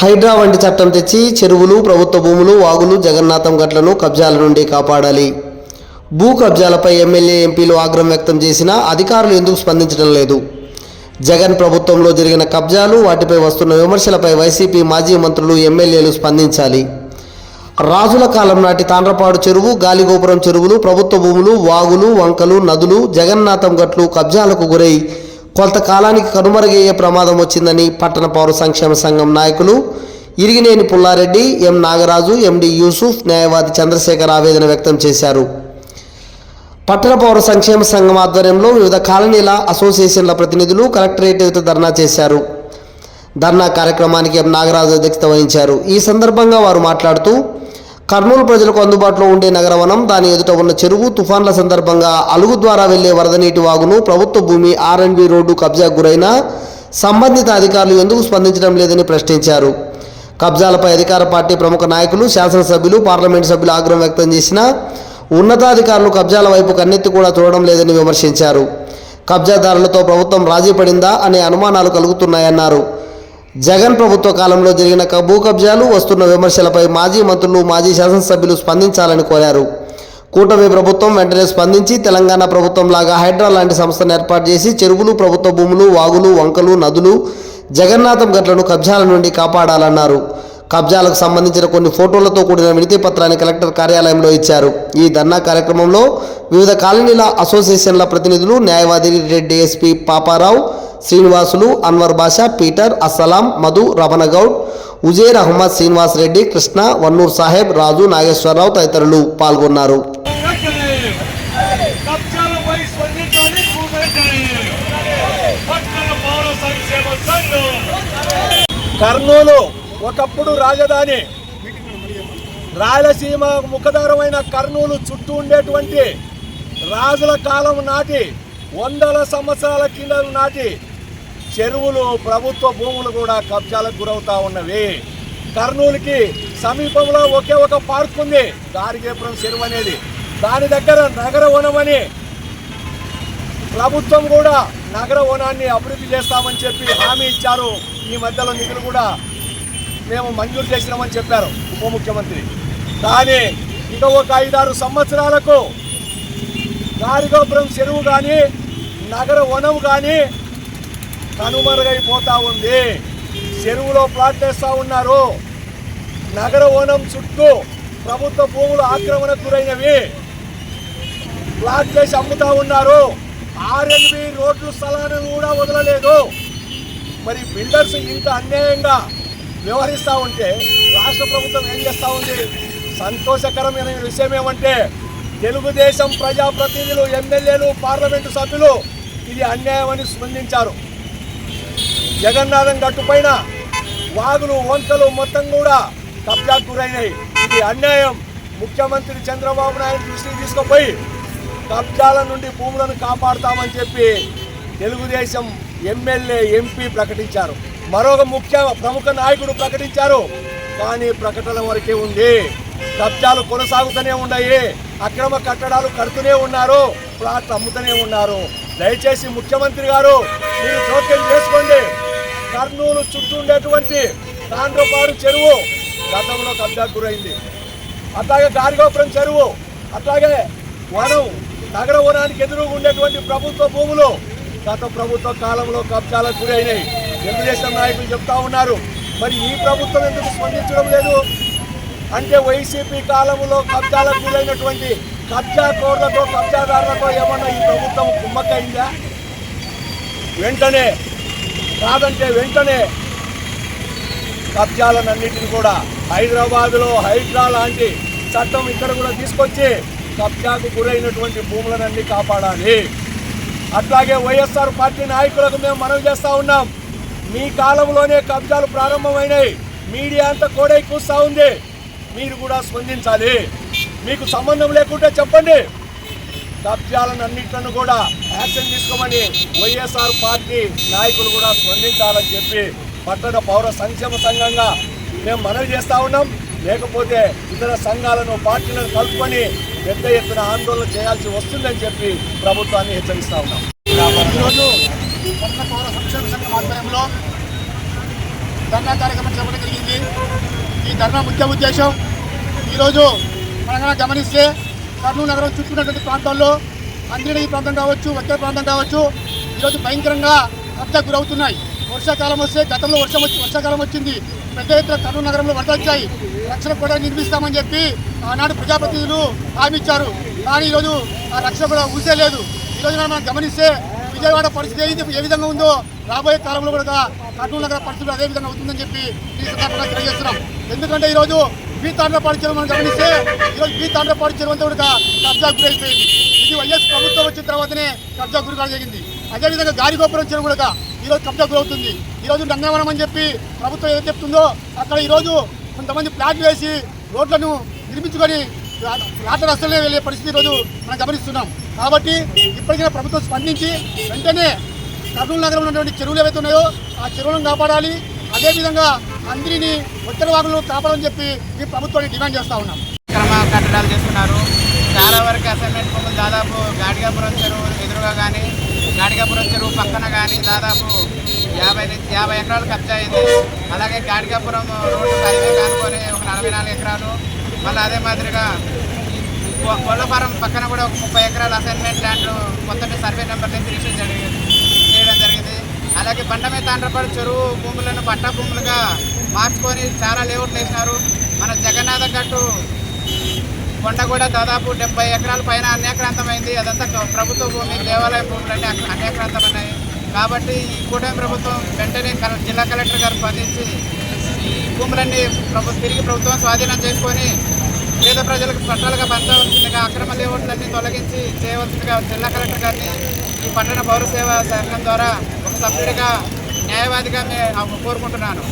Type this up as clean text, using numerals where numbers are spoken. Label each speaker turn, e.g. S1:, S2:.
S1: హైడ్రా వంటి చట్టం తెచ్చి చెరువులు, ప్రభుత్వ భూములు, వాగులు, జగన్నాథం గట్లను కబ్జాల నుండి కాపాడాలి. భూ కబ్జాలపై ఎమ్మెల్యే, ఎంపీలు ఆగ్రహం వ్యక్తం చేసినా అధికారులు ఎందుకు స్పందించడం లేదు? జగన్ ప్రభుత్వంలో జరిగిన కబ్జాలు, వాటిపై వస్తున్న విమర్శలపై వైసీపీ మాజీ మంత్రులు, ఎమ్మెల్యేలు స్పందించాలి. రాజుల కాలం నాటి తాండ్రపాడు చెరువు, గాలిగోపురం చెరువులు, ప్రభుత్వ భూములు, వాగులు, వంకలు, నదులు, జగన్నాథం గట్లు కబ్జాలకు గురై కొంతకాలానికి కనుమరుగయ్యే ప్రమాదం వచ్చిందని పట్టణ పౌర సంక్షేమ సంఘం నాయకులు ఇరిగినేని పుల్లారెడ్డి, ఎం నాగరాజు, ఎండి యూసుఫ్, న్యాయవాది చంద్రశేఖర్ ఆవేదన వ్యక్తం చేశారు. పట్టణ పౌర సంక్షేమ సంఘం ఆధ్వర్యంలో వివిధ కాలనీల అసోసియేషన్ల ప్రతినిధులు కలెక్టరేట్ ఎదుట ధర్నా చేశారు. ధర్నా కార్యక్రమానికి ఎం నాగరాజు అధ్యక్షత వహించారు. ఈ సందర్భంగా వారు మాట్లాడుతూ, కర్నూలు ప్రజలకు అందుబాటులో ఉండే నగరవనం, దాని ఎదుట ఉన్న చెరువు, తుఫాన్ల సందర్భంగా అలుగు ద్వారా వెళ్లే వరద నీటి వాగును, ప్రభుత్వ భూమి, R&B రోడ్డు కబ్జాకు గురైన సంబంధిత అధికారులు ఎందుకు స్పందించడం లేదని ప్రశ్నించారు. కబ్జాలపై అధికార పార్టీ ప్రముఖ నాయకులు, శాసనసభ్యులు, పార్లమెంటు సభ్యులు ఆగ్రహం వ్యక్తం చేసినా ఉన్నతాధికారులు కబ్జాల వైపు కన్నెత్తి కూడా చూడడం లేదని విమర్శించారు. కబ్జాదారులతో ప్రభుత్వం రాజీ పడిందా అనే అనుమానాలు కలుగుతున్నాయన్నారు. జగన్ ప్రభుత్వ కాలంలో జరిగిన భూ కబ్జాలు, వస్తున్న విమర్శలపై మాజీ మంత్రులు, మాజీ శాసనసభ్యులు స్పందించాలని కోరారు. కూటమి ప్రభుత్వం వెంటనే స్పందించి తెలంగాణ ప్రభుత్వం లాగా హైడ్రా లాంటి సంస్థను ఏర్పాటు చేసి చెరువులు, ప్రభుత్వ భూములు, వాగులు, వంకలు, నదులు, జగన్నాథం గట్లను కబ్జాల నుండి కాపాడాలన్నారు. కబ్జాలకు సంబంధించిన కొన్ని ఫోటోలతో కూడిన వినతి పత్రాన్ని కలెక్టర్ కార్యాలయంలో ఇచ్చారు. ఈ ధర్నా కార్యక్రమంలో వివిధ కాలనీల అసోసియేషన్ల ప్రతినిధులు, న్యాయవాది రెడ్డి, ఎస్పీ పాపారావు, శ్రీనివాసులు, అన్వర్ బాషా, పీటర్, అస్సలాం, మధు, రమణగౌడ్, ఉజేర్ అహ్మద్, శ్రీనివాస్ రెడ్డి, కృష్ణ, వన్నూర్ సాహెబ్, రాజు, నాగేశ్వరరావు తదితరులు పాల్గొన్నారు.
S2: కర్నూలు ఒకప్పుడు రాజధాని. రాయలసీమ ముఖద్వారమైన కర్నూలు చుట్టూ ఉండేటువంటి రాజుల కాలం నాటి, వందల సంవత్సరాల కింద నాటి చెరువులు, ప్రభుత్వ భూములు కూడా కబ్జాలకు గురవుతా ఉన్నవి. కర్నూలుకి సమీపంలో ఒకే ఒక పార్క్ ఉంది, గాలిగోపురం చెరువు అనేది. దాని దగ్గర నగర వనమని ప్రభుత్వం కూడా నగర వనాన్ని అభివృద్ధి చేస్తామని చెప్పి హామీ ఇచ్చారు. ఈ మధ్యలో నిధులు కూడా మేము మంజూరు చేసినామని చెప్పారు ఉప ముఖ్యమంత్రి. కానీ ఇంకా ఒక 5-6 సంవత్సరాలకు గాలిగోపురం చెరువు కానీ, నగర వనం కానీ కనుమరుగైపోతూ ఉంది. చెరువులో ప్లాట్ వేస్తూ ఉన్నారు. నగర వనం చుట్టూ ప్రభుత్వ భూములు ఆక్రమణకు గురైనవి, ప్లాట్ చేసి అమ్ముతూ ఉన్నారు. R&B రోడ్లు, స్థలాలను కూడా వదలలేదు. మరి బిల్డర్స్ ఇంత అన్యాయంగా వ్యవహరిస్తూ ఉంటే రాష్ట్ర ప్రభుత్వం ఏం చేస్తూ ఉంది? సంతోషకరమైన విషయం ఏమంటే, తెలుగుదేశం ప్రజాప్రతినిధులు, ఎమ్మెల్యేలు, పార్లమెంటు సభ్యులు ఇది అన్యాయమని స్పందించారు. జగన్నాథం గట్టుపైన వాగులు, వంకలు మొత్తం కూడా కబ్జాకు గురైనాయి. ఇది అన్యాయం. ముఖ్యమంత్రి చంద్రబాబు నాయుడు దృష్టికి తీసుకుపోయి కబ్జాల నుండి భూములను కాపాడుతామని చెప్పి తెలుగుదేశం ఎమ్మెల్యే, ఎంపీ ప్రకటించారు. మరొక ప్రముఖ నాయకుడు ప్రకటించారు. కానీ ప్రకటన వరకే ఉంది. కబ్జాలు కొనసాగుతూనే ఉన్నాయి. అక్రమ కట్టడాలు కడుతూనే ఉన్నారు. ప్లాట్లు అమ్ముతూనే ఉన్నారు. దయచేసి ముఖ్యమంత్రి గారు మీరు జోక్యం చేసుకోండి. కర్నూలు చుట్టూ ఉండేటువంటి తాండ్రపాడు చెరువు గతంలో కబ్జాకు గురైంది. అట్లాగే గాలిగోపురం చెరువు, అట్లాగే వనం, నగర వనానికి ఎదురుగా ఉండేటువంటి ప్రభుత్వ భూములు గత ప్రభుత్వ కాలంలో కబ్జాలకు గురైనాయి. తెలుగుదేశం నాయకులు చెప్తా ఉన్నారు. మరి ఈ ప్రభుత్వం ఎందుకు స్పందించడం లేదు అంటే, వైసీపీ కాలంలో కబ్జాలకు గురైనటువంటి కబ్జాకోర్లతో, కబ్జాదారులతో ఏమన్నా ఈ ప్రభుత్వం కుమ్మక్కైందా? వెంటనే కాదంటే వెంటనే కబ్జాలన్నింటినీ కూడా హైదరాబాదులో హైడ్రా లాంటి చట్టం ఇక్కడ కూడా తీసుకొచ్చి కబ్జాకు గురైనటువంటి భూములనన్నీ కాపాడాలి. అట్లాగే వైఎస్ఆర్ పార్టీ నాయకులకు మేము మనవి చేస్తూ ఉన్నాం. మీ కాలంలోనే కబ్జాలు ప్రారంభమైనాయి. మీడియా అంతా కోడై కూస్తూ ఉంది. మీరు కూడా స్పందించాలి. మీకు సంబంధం లేకుంటే చెప్పండి. కబ్జాలన్నింటిని కూడా యాక్షన్ తీసుకోమని వైఎస్ఆర్ పార్టీ నాయకులు కూడా స్పందించాలని చెప్పి పట్టణ పౌర సంక్షేమ సంఘంగా మేము మనవి చేస్తూ ఉన్నాం. లేకపోతే ఇతర సంఘాలను, పార్టీలను కలుపుకొని పెద్ద ఎత్తున ఆందోళన చేయాల్సి వస్తుందని చెప్పి ప్రభుత్వాన్ని హెచ్చరిస్తూ ఉన్నాం.
S3: ఈరోజు పట్టణ పౌర సంక్షేమ సంఘం ఆధ్వర్యంలో ధర్నా కార్యక్రమం చేపట్టడం జరిగింది. ఈ ధర్నా ముఖ్య ఉద్దేశం ఈరోజు మనం గమనిస్తే కర్నూలు నగరం చుట్టూన్నటువంటి ప్రాంతాల్లో అంద్రిని ప్రాంతం కావచ్చు, ఉత్తర ప్రాంతం కావచ్చు, ఈరోజు భయంకరంగా కబ్జాకు గురవుతున్నాయి. వర్షాకాలం వస్తే గతంలో వర్షాకాలం వచ్చింది, పెద్ద ఎత్తున కర్నూలు నగరంలో వరద వచ్చాయి. రక్షణ కూడా నిర్మిస్తామని చెప్పి ఆనాడు ప్రజాప్రతినిధులు హామీ ఇచ్చారు. కానీ ఈరోజు ఆ రక్షణ కూడా ఊసే లేదు. ఈరోజు మనం గమనిస్తే విజయవాడ పరిస్థితి ఏ విధంగా ఉందో రాబోయే కాలంలో కూడా కర్నూలు నగర పరిస్థితులు అదే విధంగా అవుతుందని చెప్పి ఈ సందర్భంగా తెలియజేస్తున్నాం. ఎందుకంటే ఈరోజు బీ తాండ్రపాడు చెరువు మనం గమనిస్తే ఈరోజు బీ తాండ్రపాడు చెరువు అంతా కూడా కబ్జా గురైపోయింది. ఇది వైఎస్ ప్రభుత్వం వచ్చిన తర్వాతనే కబ్జా గురి జరిగింది. అదేవిధంగా గారిగోపురం చెరువు కూడా ఈరోజు కబ్జా గురవుతుంది. ఈరోజు నంగవనం అని చెప్పి ప్రభుత్వం ఏదో చెప్తుందో అక్కడ ఈరోజు కొంతమంది ప్లాట్లు వేసి రోడ్లను నిర్మించుకొని రాట రస్తులే వెళ్ళే పరిస్థితి ఈరోజు మనం గమనిస్తున్నాం. కాబట్టి ఇప్పటికైనా ప్రభుత్వం స్పందించి వెంటనే కర్నూలు నగరంలో ఉన్నటువంటి చెరువులు ఏవైతే ఉన్నాయో ఆ చెరువులను కాపాడాలి. అదేవిధంగా అందరినీ ఉత్తర వాగులు కాపాడాలని చెప్పి ఈ ప్రభుత్వాన్ని డిమాండ్ చేస్తూ ఉన్నాం.
S4: కట్టడాలు చేస్తున్నారు. చాలా వరకు అసైన్మెంట్ భూములు దాదాపు గాడిగాపురం చెరువు ఎదురుగా కానీ గాడిగాపురం చెరువు పక్కన కానీ దాదాపు 50 నుంచి 50 ఎకరాలు కబ్జా అయింది. అలాగే గాడిగాపురం రోడ్డు హైవే కానుకొని ఒక 44 ఎకరాలు, మళ్ళీ అదే మాదిరిగా కొల్లపారం పక్కన కూడా ఒక 30 ఎకరాల అసైన్మెంట్ ల్యాండ్ కొత్త సర్వే నెంబర్ రిజిస్ట్రేషన్ చేయడం జరిగింది. అలాగే బండమే తాండ్రపాడు చెరువు భూములను పట్టా భూములుగా మార్చుకొని చాలా లేఅవుట్లు వేసినారు. మన జగన్నాథ గట్టు కొండ కూడా దాదాపు 70 ఎకరాల పైన అన్యాక్రాంతమైంది. అదంతా ప్రభుత్వ భూమి, దేవాలయ భూములన్నీ అన్యాక్రాంతమన్నాయి. కాబట్టి ఈ కూటమి ప్రభుత్వం వెంటనే జిల్లా కలెక్టర్ గారు స్పందించి ఈ భూములన్నీ తిరిగి ప్రభుత్వం స్వాధీనం చేసుకొని పేద ప్రజలకు పట్టాలుగా పంచవలసిందిగా, అక్రమ లేఅవుట్లన్నీ తొలగించి చేయవలసిందిగా జిల్లా కలెక్టర్ గారిని ఈ పట్టణ పౌర సేవా సంఘం ద్వారా ఒక సభ్యుడిగా న్యాయవాదిగా కోరుకుంటున్నాను.